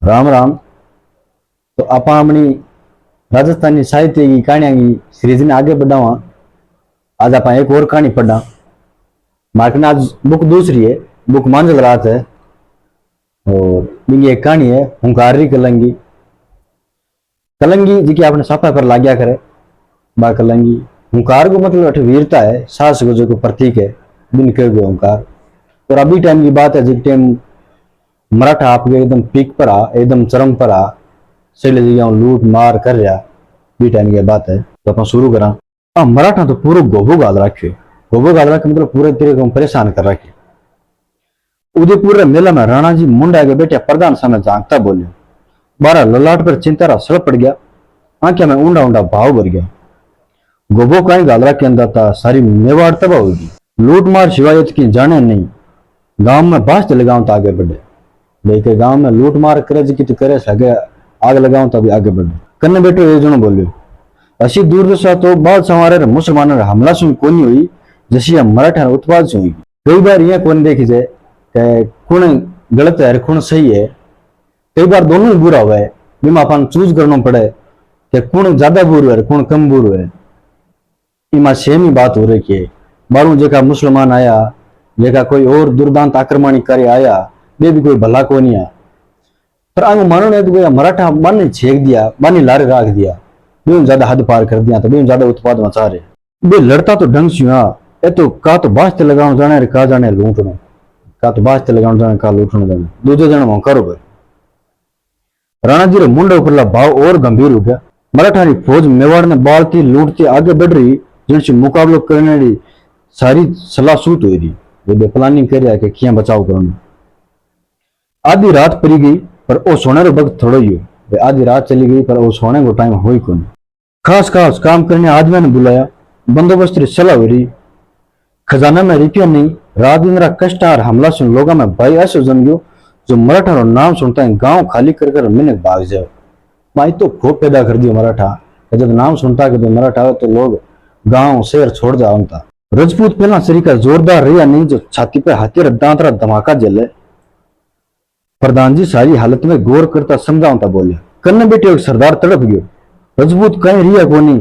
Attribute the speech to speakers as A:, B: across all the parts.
A: राम राम। तो आप अपनी राजस्थानी साहित्य की कहानियां की सीरीज ने आगे बढ़ावा। आज आप एक और कहानी पढ़ा। मार्कन आज बुक दूसरी है, बुक मांझल रात है। और ये एक कहानी है हुंकारी कलंगी। कलंगी जी की आपने साफा पर लाग्या करे बा कलंगी। हुंकार को मतलब वीरता है, साहस को जो प्रतीक है, बिन के हुंकार। और अभी टाइम की बात है जिस टाइम मराठा आपके एकदम पीक पर आ, एकदम चरम पर आ, सही जगह लूट मार कर रहा। बी टाइम की बात है तो अपन शुरू करा। मराठा तो पूरा गोबो गाल रखे। गोबो गाल रखे मतलब पूरे तरीके को परेशान कर रखे। उदयपुर मेला में राणा जी मुंडा के बेटे प्रधान सामने झांकता बोले। बारह ललाट पर चिंतारा सड़क पड़ गया, आंखें में ऊंडा ऊंडा भाव भर गया। गोबो का गालरा के अंदर था सारी मेवाड़ तबाह होगी। लूट मार शिवायत की जाने नहीं, गांव में बास चले गांव तो आगे बढ़े। लेके गांव में लूट मार करे जी की तो करे सगे आग लगाऊं तभी आगे बढ़े। कन्ने बेटो ये जनो बोलियो अशी दुर्दशा तो बाद संवारे मुसलमानों रे हमला सुन कोनी हुई जैसी मराठा उत्पाद से हुई। कई बार यह कोनी देखी जाए कि कौन गलत है कौन सही है। कई बार दोनों ही बुरा हुआ है, बीमा अपन चूज करना पड़े कि कौन ज्यादा बुरा है कौन कम बुरा है। इमा सेम ही बात हो रही है। बारू जेका मुसलमान आया, जेका कोई और दुर्दांत आक्रमणकारी आया, वे भी कोई भला को नहीं आया। पर आगे मानो ने तो मराठा बाने छेक दिया, बानी लारे राख दिया, बेहद ज्यादा हद पार कर दिया, तो बेहद ज्यादा उत्पाद मचा रहे। बे लड़ता तो ढंग से ए तो का तो बास्ते लगाओ जाने का जाने लूटनो, का तो बास्ते लगाओ जाने का लूटनो जाने दूजे जन में करो भाई। राणा जी रे मुंडे ऊपरला भाव और गंभीर हो गया। मराठा की फौज मेवाड़ ने बालती लूटती आगे बढ़ रही, जिनसे मुकाबला करने की सारी सलाह सूट हुई रही। वे प्लानिंग कर रहा है कि क्या बचाव करना। आधी रात पड़ी गई पर वो सोने रो वक्त थोड़ा ही हो। आधी रात चली गई पर वो सोने को टाइम हो ही कौन। खास खास काम करने आदमी ने बुलाया, बंदोबस्त री सलाह हो रही। खजाना में रुपया नहीं, रात दिन कष्ट और हमला सुन लोगों में भय ऐसे जम गयो जो मराठा रो नाम सुनता है गांव खाली कर कर मिनट भाग जाए। माई तो खूब पैदा कर दियो मराठा। जब नाम सुनता कि मराठा तो लोग गांव शहर छोड़ जाता। राजपूत पहला सरीका जोरदार रिया नहीं जो छाती पे हथियार दांतरा धमाका जले। प्रधान जी सारी हालत में गौर करता समझाता बोले। कन्ने बेटे एक सरदार तड़प गयो। राजपूत कहीं रिया कोनी,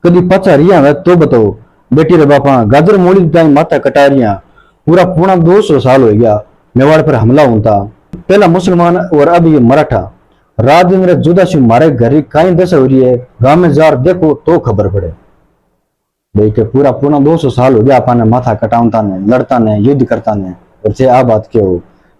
A: कदी पचा रिया है तो बताओ। बेटी रे बापा गाजर मोड़ी ताई माथा कटा रिया। पूरा पूरा 200 साल हो गया मेवाड़ पर हमला होता। पहला मुसलमान और अब ये मराठा। रात दिन जुदा से मारे घर कहीं दशा हो रही है, गांव में जार देखो तो खबर पड़े। देखे पूरा पूरा 200 साल हो गया अपने माथा कटावता ने, लड़ता ने, युद्ध करता ने। और से आ बात के हो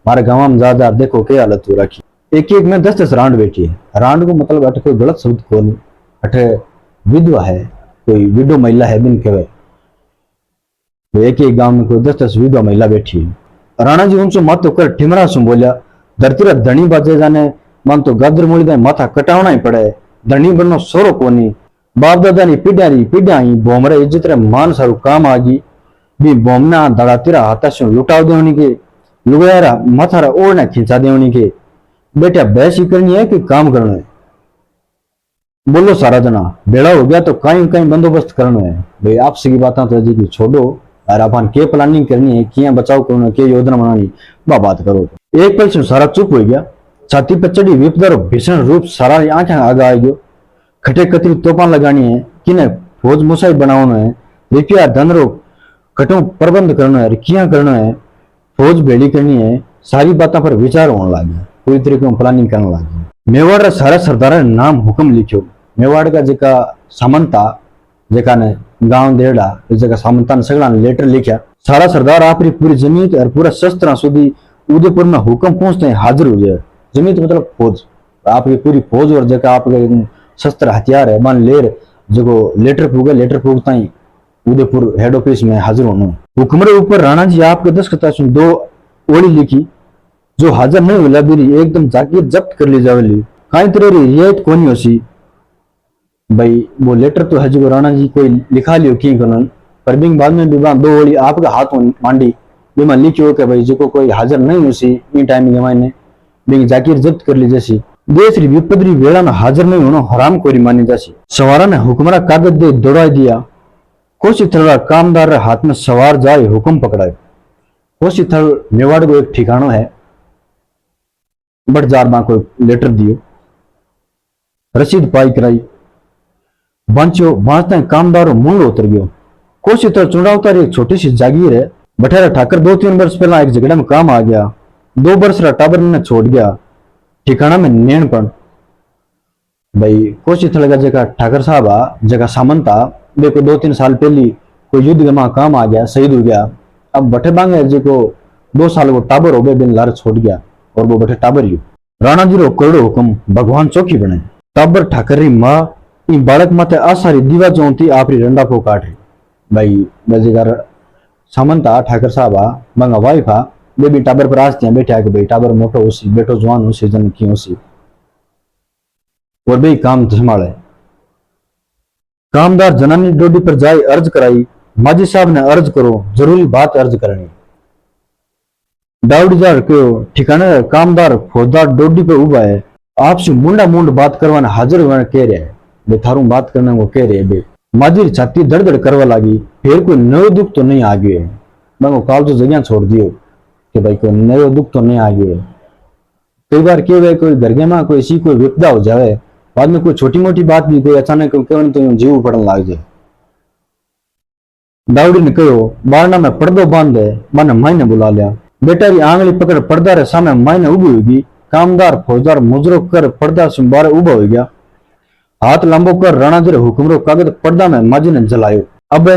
A: हमारे गांव में जा देखो क्या हालत हो रखी। एक एक में 10-10 रांड बैठी है। रांड को मतलब अटे कोई गलत शब्द को नहीं, अटे विधवा है, कोई विडो महिला है बिन कहे। एक एक गांव में कोई 10-10 विधवा महिला बैठी है। राणा जी उनसे मत कर ठिमरा सुन बोलिया। धरती धनी बाजे जाने मन तो गाजर मोड़ी दाई माथा कटावना ही पड़े। धनी बननो सोरो कोनी। बाप दादा नी पीढ़िया ही बोमरे इज्जत रे मान सारू काम आगी। भी बोमना दड़ा तेरा हाथा से लुटाव देवनी के, लुगायारा माथारा ओढ़ना खींचा देवनी के। बेटा बहस ही करनी है कि काम करना है। बोलो सारा जना बेड़ा हो गया तो कहीं कहीं बंदोबस्त करना है। भाई आपसे की बात तो जी छोड़ो और अपन के प्लानिंग करनी है, क्या बचाव करना है, क्या योजना बनानी बात करो। एक पल से सारा चुप हो गया। छाती पर चढ़ी विपदा और भीषण रूप सारा आंखें आगे आ गयो। खटे कतरी तोपान लगानी है, किने फौज मुसाई बनाना है, रुपया धन रो कटो प्रबंध करना है, क्या करना है, फौज भेड़ी करनी है। सारी बातों पर विचार होने लगे, पूरी तरीके से प्लानिंग करने लगे। मेवाड़ रा सारा सरदार ने नाम हुक्म लिखो। मेवाड़ का जेका सामंता जेका ने गांव देड़ा जेका सामंता ने सगड़ा ने लेटर लिखा। सारा सरदार आपरी पूरी जमीन और पूरा शस्त्र सुधी उदयपुर में हुक्म पहुंचते हाजिर हो जाए। जमीन मतलब फौज, आपकी पूरी फौज और जेका आपके शस्त्र हथियार है मान लेर जो लेटर फूगे, लेटर फूकता ही उदयपुर हेड ऑफिस में हाजिर होना। हुक्मरे ऊपर राणा जी आपके दस्तखत सुन 2 ओली लिखी जो हाजिर नहीं होला बिरी एकदम जागीर जब्त कर ली जावेली। कहीं तरह रियायत कोनी होसी। भाई वो लेटर तो है जो राणा जी कोई लिखा लियो की कनन पर बिंग बाद में भी 2 ओली आपका हाथ मांडी बीमा लिखियो कि भाई जो कोई हाजिर नहीं होसी इन टाइम के मायने बिंग जागीर जब्त कर ली जैसी। देश री विपदरी वेला में हाजिर नहीं होना हराम कोरी मानी जासी। सवारा ने हुक्मरा कागज दे दौड़ा दिया। कोसी थल कामदार हाथ में सवार जाए हुक्म पकड़ाए। कोसी थल मेवाड़ को एक ठिकाना है। बट जार मां को लेटर दियो, रसीद पाई कराई, बांचो बांचता कामदारो मूल उतर गयो। कोशिश तो चुनावतार एक छोटी सी जागीर है, बठेरा ठाकर 2-3 वर्ष पहला एक झगड़ा में काम आ गया, 2 वर्ष रा टाबर ने छोड़ गया, ठिकाना में नेणपण। भाई कोशिश लगा जगह ठाकर साहब आ जगह सामंत आ, देखो 2-3 साल पहली कोई युद्ध में काम आ गया, शहीद हो गया। अब बठे बांगे जो 2 साल को टाबर हो गए, दिन लार छोड़ गया और वो बठे टाबर ही। राणा जी रो करोड़ो हुक्म भगवान चौकी बने, टाबर ठाकर री माँ इन बालक माते आसारी दीवा जोंती आपरी रंडा को काट रही। भाई बजेगार सामंत आ ठाकर साहब आ बंगा वाइफ आ बेबी टाबर पर आस्ते बैठा कि भाई टाबर मोटो होसी, बेटो जवान होसी, जन की होसी और भाई काम संभाले। कामदार जनानी डोडी पर जाए अर्ज कराई, माजी साहब ने अर्ज करो, जरूरी बात अर्ज करनी। दाऊडी जार के ठिकाने कामदार फौजदार डोडी पे उबा है, आपसे मुंडा मुंड बात करवाने हाजिर होने कह रहे हैं, बे थारू बात करने को कह रहे हैं। बे माजी छाती दड़ दड़ करवा लगी, फिर कोई नयो दुख तो नहीं आ गयो है। मैं काल तो जगह छोड़ दियो कि भाई कोई नयो दुख तो नहीं आ गयो है। कई बार क्या हुआ कोई घर में कोई ऐसी कोई विपदा हो जाए, बाद में कोई छोटी मोटी बात भी कोई अचानक कहने तो जीव पड़न लाग जाए। दाऊडी ने कहो बारना में पर्दो बांध दे, मैंने माई ने बुला लिया। बेटा री आंगली पकड़ पर्दा रे सामने माई ने उभी होगी, कामदार फौजदार मुजरो कर पर्दा से बाहर उभा हो गया, हाथ लंबो कर राणा जी हुक्म रो कागज पर्दा में माजी ने जलायो। अब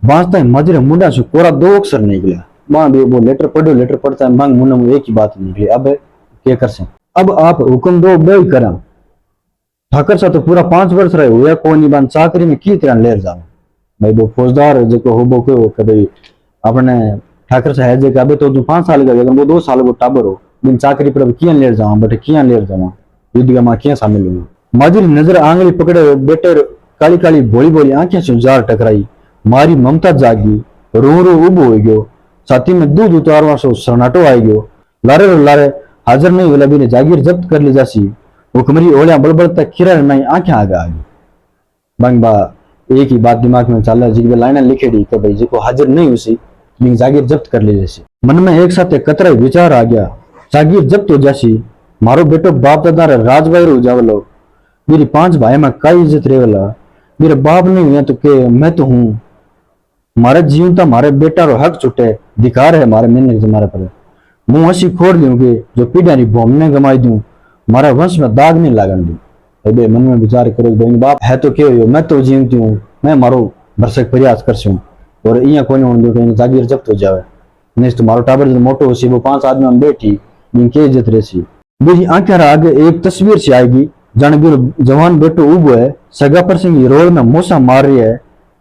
A: बांसता माजी रे मुंडा से कोरा 2 अक्षर निकला, मां भी वो लेटर पढ़ो, लेटर पढ़ता है मांग मुंडा में एक ही बात निकली। अब क्या कर से, अब आप हुक्म दो बे करा। ठाकर सा तो पूरा 5 वर्ष रहे हुए कोई नहीं, बन चाकरी में की तरह लेर जाओ। भाई वो फौजदार जो होबो के कि भाई अपने ठाकर सा है जे अबे तो 5 साल का, अगर वो 2 साल को टाबर हो, बिन चाकरी पर किया लेर जाओ, बट किया लेर जाओ, युद्ध का मां किया शामिल हुई। माजी नजर आंगली पकड़े बेटे काली काली बोली बोली आंखें से जार टकराई, मारी ममता जागी, रो रो उबो हो गयो, छाती में दूध उतारवा सो सन्नाटो आई गयो। लारे रो लारे हाजिर नहीं होला भी ने जागीर जब्त कर ली जासी, हुक्मरी ओलिया बड़बड़ तक खिरा नहीं आंखें आगे आ गई। बंग बा एक ही बात दिमाग में चल रहा जी, लाइना लिखेड़ी कि भाई जो हाजिर नहीं हुई बिन जागीर जब्त कर ली जैसी। मन में एक साथ कतरा विचार आ गया, जागीर जब्त हो जासी, मारो बेटो बाप दादा राजभाई हो जावलो, मेरी 5 भाई में कई इज्जत रेवला, मेरे बाप नहीं हुआ तो के मैं तो हूं, मारे जीवता मारे बेटा रो हक छुटे, धिकार है मारे मेहनत मारे पर, मुंह हसी खोड़ दूंगे जो पीढ़ी भोमने गमाई दूं, मारा वंश में दाग नहीं लागन दूं। अबे मन में विचार करो बहन बाप है तो क्यों, मैं तो जीवती हूँ, मैं मारो भरसक प्रयास कर सूं और इं कोई होने दो जागीर जब्त हो जावे, नहीं तो मारो टाबर जो मोटो हो वो 5 आदमी में बैठी इनके इज्जत रेसी। मेरी आंखें आगे एक तस्वीर से आएगी, जाने भी जवान बेटो उबो है, सगा पर सिंह रोड में मोसा मार रही है,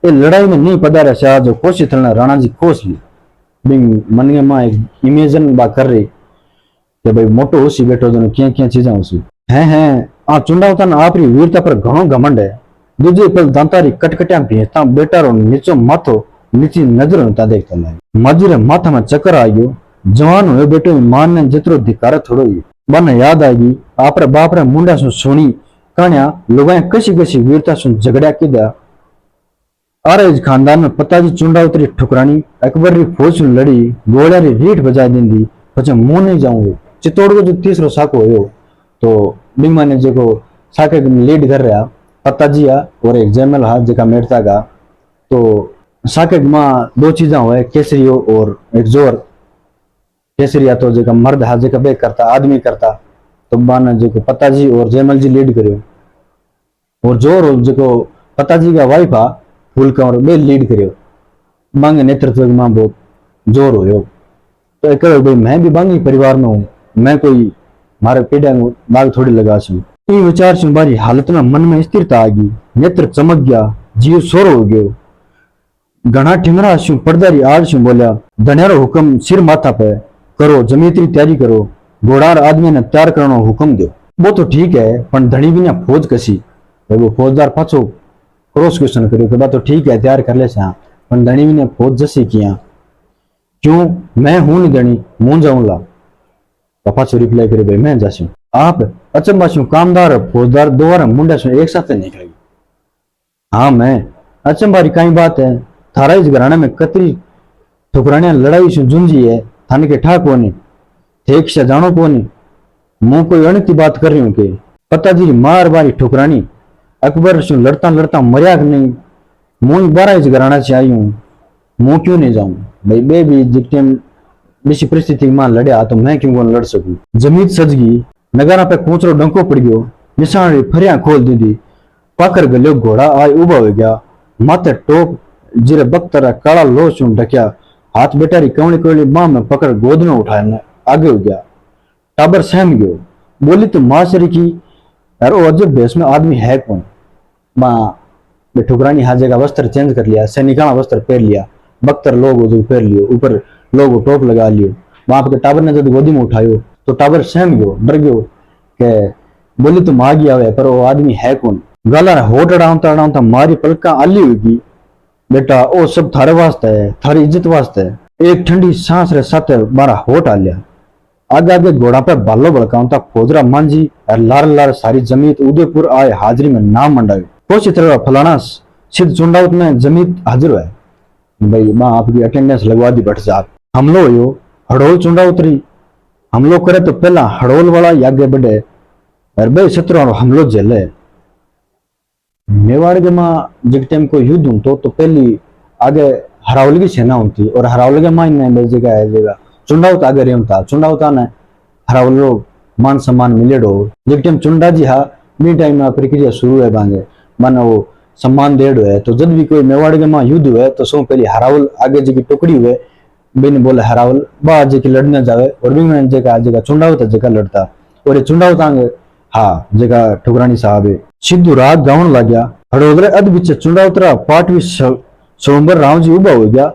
A: ये लड़ाई में नहीं पधारे शाह जो कोशिश थलना राणा जी खोस ली। बिंग मन में मां एक इमेजिन बा कर रही कि भाई मोटो होसी बेटो जो क्या क्या चीजा होसी हैं आ चुंडावतन आपरी वीरता पर घणो घमंड है। दूजे पल दांतारी कटकटिया भेजता बेटा रो नीचो माथो नीची नजर होता देखता नहीं, मजरे माथा में चक्कर आ गयो, जवान हुए बेटो मान ने जितरो धिकार थोड़ो ही बन याद आएगी आपरे बाप रे मुंडा सु सोनी कहानिया लोगां कशी कशी वीरता सु झगड़ा किदा। अरे इस खानदान में पताजी चुंडावतरी ठुकरानी अकबर री फौज सु लड़ी, गोलियां री रीठ बजा देंदी, पछे मुंह नहीं जाऊंगे। चित्तौड़ को जो 3रो साको होयो तो बिंगमा ने जो साके लीड कर रहा पताजी आ और एक जयमल हा जका मेड़ता का, तो साके मां 2 चीजा हुए, केसरियो और एक जोर। केसरिया तो जका मर्द हा जका बे करता आदमी करता, तो बाने जो पताजी और जयमल जी लीड करियो, और जोर जो पताजी का वाइफ आ फूलका और बे लीड करियो। बांगे नेतृत्व में बहुत जोर हो तो एक भाई मैं भी बांगी परिवार में हूँ, मैं कोई मारे पीढ़ा दाग थोड़ी लगा सू। इन विचार से बारी हालत में मन में स्थिरता आ गई, नेत्र चमक गया, जीव सोरो हो गयो। घना ठिंगरा शू पर्दारी आड़ शू बोलिया, धन्यारो हुक्म सिर माथा पे करो, जमीतरी तैयारी करो, घोड़ार आदमी ने तैयार करना हुक्म दो। वो तो ठीक है पण धनी भी ना फौज कसी, वो फौजदार पाछो क्रॉस क्वेश्चन करियो कि बात तो ठीक है तैयार कर ले सा, पण धनी भी ने फौज जसी किया, क्यों मैं हूं नहीं धनी मुंह जाऊंला। पापा से रिप्लाई करे भाई मैं जासूं। आप अचंबा शू कामदार फौजदार दोबारा मुंडा से एक साथ निकलेगी। हाँ मैं अचंबारी कई बात है, थारा इस घराने में कतरी ठुकरानिया लड़ाई से झुंझी है, थाने के ठा कोनी, ठेक से जानो कोनी, मुंह कोई अणती बात कर रही हूं के पता जी मार बारी ठुकरानी अकबर से लड़ता लड़ता मरिया कि नहीं मुंह 12 घराना से आई हूं मुंह क्यों नहीं जाऊं भाई बे भी जितने किसी परिस्थिति में लड़या तो मैं क्यों लड़ सकूं। जमीत सज गई नगारा पे कोचरो डंको पड़ गयो निशान फरिया खोल दी दी पाकर गलियो घोड़ा आय उबा हो गया माथे टोप जिरे बख्तर काला लो चूं ढकिया हाथ बेटारी कवड़ी कवड़ी बाह में पकड़ गोद में उठाया आगे हो गया। टाबर सहम गयो बोली तो माशरी की यार वो अजब भेष में आदमी है कौन। माँ ठुकरानी हाजे का वस्त्र चेंज कर लिया सैनिकाना वस्त्र पहन लिया बख्तर लोग जो पहन लियो ऊपर लोग टोप लगा लियो वहां पर टाबर ने जब गोदी में उठायो तो टाबर सहम गयो डर गयो के बोली तो माँ गया है पर वो आदमी है कौन। गाला होट अड़ावता अड़ावता मारी पलका आली होगी बेटा ओ सब थारे वास्ते है थारी इज्जत वास्ते है। एक ठंडी सांस रे साथे मारा होट आ लिया आगे आगे घोड़ा पे बालो बड़काउंता खोजरा मांझी और लार लार सारी जमीत उदयपुर आए हाजिरी में नाम मंडावे कोशी तरह फलाना सिद्ध चुंडावत में जमीत हाजिर है भाई माँ आपकी अटेंडेंस लगवा दी बट साहब हमलो हो हड़ोल चुंडावतरी हमलो करे तो पहला हड़ोल वाला आगे बढ़े और भाई शत्रु हमलो झेले। मेवाड़ के माँ जिस टाइम को युद्ध हूं तो पहली आगे हरावल की सेना होती और हरावल के माँ इन्हें जगह है जगह चुंडावत आगे रेम था चुंडावता ने हरावल लोग मान सम्मान मिलेडो जिस टाइम चुंडा जी हाँ मी टाइम में प्रक्रिया शुरू है बांगे माना वो सम्मान देड़ है तो जब भी कोई मेवाड़ के माँ युद्ध हुए तो सो पहले हरावल आगे जी की टुकड़ी हुए बिन बोले हरावल बा जी की लड़ने जावे और बिन जगह जगह चुंडावत जगह लड़ता और ये चुंडावत आगे हाँ जगह ठुकरानी साहब है सिद्धू राग गावन लग गया हड़ोदरे अद बिच चुंडावतरा पाटवी सोमबर राम जी उबा हो गया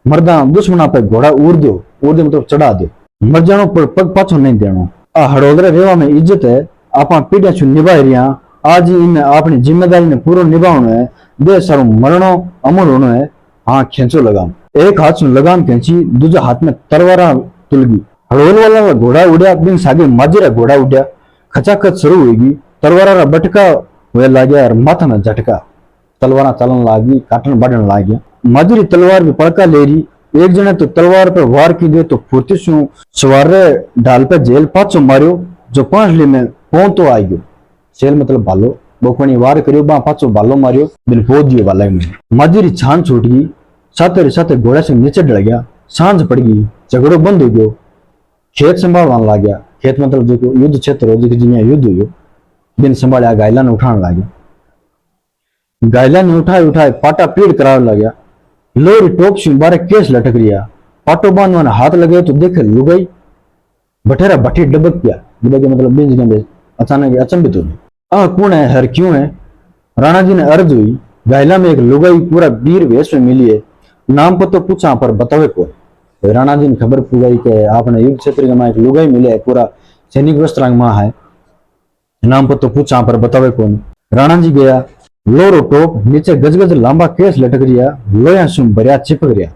A: मर्दा दुश्मना पे घोड़ा उड़ दो मतलब चढ़ा दो मर जानो पर पग पाछो नहीं देनो आ हड़ोदरे रेवा में इज्जत है आपा पीढ़ियां छु निभा रिया आज इन अपनी जिम्मेदारी ने पूरा निभावनो है दे सारो मरणो अमर होनो है। हाँ खेचो लगाम एक हाथ से लगाम खेची दूजा हाथ में तलवारा तुलगी हड़ोल वाला घोड़ा उड़या बिन सागे माजरा घोड़ा उड़या खचाखच शुरू होगी तलवारा बटका हुए लाग्या और माथा में झटका तलवारा चलन लागी काटन बाटन लाग्या माजरी तलवार भी पड़का ले रही एक जने तो तलवार पर वार की दे तो फुर्ती सु सवार ढाल पे जेल पाछो मारियो जो 5 ली में पौं तो आ गयो सेल मतलब भालो बोकनी वार करियो बा पाछो भालो मारियो बिन पोद दियो वाला में माजरी छान छूट गई साथे साथे घोड़ा से नीचे डल गया सांझ पड़ गई झगड़ो बंद हो गयो खेत संभालने लग गया खेत मतलब जो युद्ध क्षेत्र हो जिमें युद्ध हुई बिन संभालिया गायला ने उठाने लगे गायला ने उठाए पाटा पीड़ कराने लगा लोरी टोप से बारे केस लटक रिया पाटो बांधवाने हाथ लगे तो देखे लुगाई बठेरा भट्टी डबक गया डबक के मतलब बिंज गए अचानक अचंभित हो गए आ कौन है हर क्यों है। राणा जी ने अर्ज हुई गायला में एक लुगाई पूरा वीर वेश में मिली है नाम पर तो पूछा पर बतावे को राणा जी ने खबर पुगाई के आपने युद्ध क्षेत्र में एक लुगाई मिले है पूरा सैनिक वस्त्रांग मां है नाम पर तो पूछा पर बतावे कौन। राणा जी गया लोरो टोप नीचे गजगज लांबा केस लटक रिया लोया सुम भरिया चिपक रिया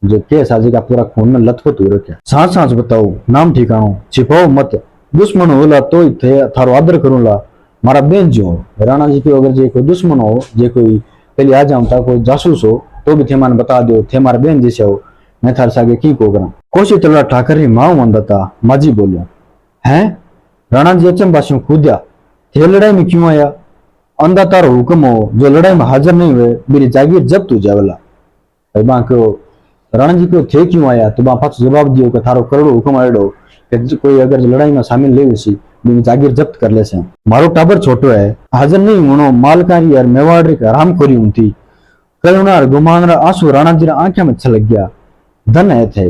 A: जो केस आज का पूरा खून में लथपथ हो रखा सांस सांस बताओ नाम ठिकानो छिपाओ मत दुश्मन होला तो ही थे थारो आदर करूंगा मारा बेन जो राणा जी की अगर जे कोई दुश्मन हो जे कोई पहले आ जाऊं कोई जासूस हो तो भी थे मान बता दो थे मारा बेन जैसे हो मैं थार सागे की को करा कोशी तलवार ठाकर री मां मंदता माजी बोलिया हैं राणा जी अचंबाशु कूद्या थे लड़ाई में क्यों आया अंधा तारो हुक्म हो जो लड़ाई में हाजिर नहीं हुए मेरी जागीर जब्त हो जावेला भाई को राणा जी को थे क्यों आया तो पास जवाब दियो कि थारो करोड़ो हुक्म आयो कि कोई अगर लड़ाई में शामिल ले सी मेरी जागीर जब्त कर ले से मारो टाबर छोटो है हाजिर नहीं होनो मालकारी और मेवाड़ की आराम खोरी होती करुणा और गुमान आंसू राणा जी आंखें में छलक गया धन है थे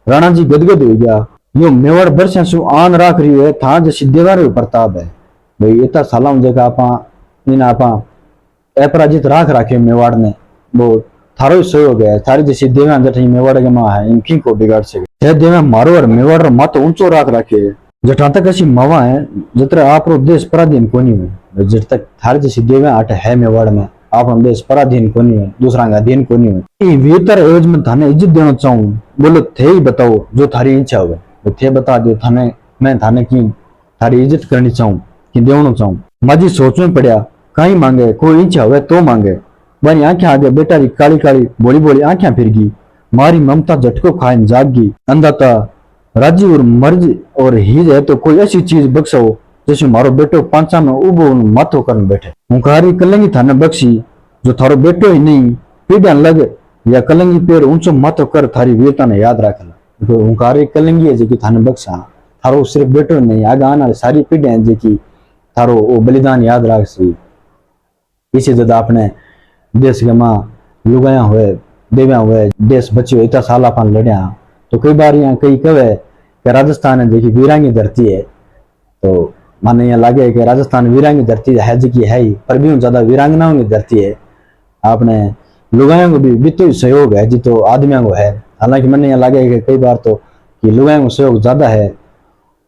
A: राणा जी गदगद हो गया यो मेवाड़ बरसा सु आन राख रही है था जैसी देवार प्रताप है भाई इतना साला जगह आपा इन आपा अपराजित राख राखे मेवाड़ ने वो थारो ही सही हो गया थारी जैसी देवा जठ मेवाड़ के माँ है इनकी को बिगाड़ सके देवा मारो और मेवाड़ रो मातो ऊंचो राख राखे जटा तक ऐसी मावा है जत्र आप रो देश पराधीन कोनी हुए जट तक थारी जैसी देवा आठ है मेवाड़ में आप देश पराधीन कोनी हुए दूसरा का अधीन कोनी हुए वेतर एवज में थाने इज्जत देना चाहूँ बोलो थे ही बताओ जो थारी इच्छा हुए तो थे बता दो थाने मैं थाने की थारी इज्जत करनी चाहूँ कि देवना चाहूँ माजी सोच में पड़ा कहीं मांगे कोई इच्छा हुए तो मांगे बनी आंखें आगे बेटारी काली काली बोली बोली आंखें फिर गई मारी ममता झटको खाए जाग गई अंधाता राजी और मर्ज और हीज है तो कोई ऐसी चीज बख्शो जैसे मारो बेटो पांचा में उबो माथो कर बैठे। हुंकारी कलंगी थाने बख्शी जो थारो बेटो ही नहीं पीढ़ियां लग या कलंगी पेड़ ऊंचो माथो कर थारी वीरता ने याद रखला। तो हुंकारी कलंगी है जेकी थाने बख्शा थारो सिर्फ बेटो नहीं आगे आने वाली सारी पीढ़ियां है जेकी थारो वो बलिदान याद रख सी। इसी जद आपने देश के मां लुगाया हुए देव्या हुए देश बचे हुए इतना साल अपन लड़िया तो कई बार यहाँ कई कवे कि राजस्थान है जेकी वीरांगी धरती है। तो माने यहाँ लगे कि राजस्थान वीरांगी धरती है जी है ही पर भी ज्यादा वीरांगनाओं की धरती है। आपने लुगायों को भी वित्तीय सहयोग है जी तो आदमियों को है। हालांकि मैंने यहाँ लगे कि कई बार तो कि लुगायों को सहयोग ज्यादा है।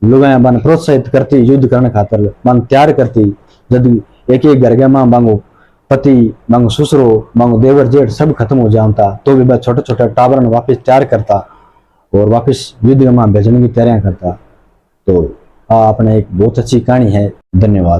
A: लुगाया बन प्रोत्साहित करती युद्ध करने खातर मन तैयार करती जब एक एक घर के मां मांगो पति मांगो ससुरो मांगो देवर जेठ सब खत्म हो जाता तो भी बस छोटे छोटे टाबरन वापस तैयार करता और वापस युद्ध में भेजने की तैयारियां करता। तो आपने एक बहुत अच्छी कहानी है। धन्यवाद।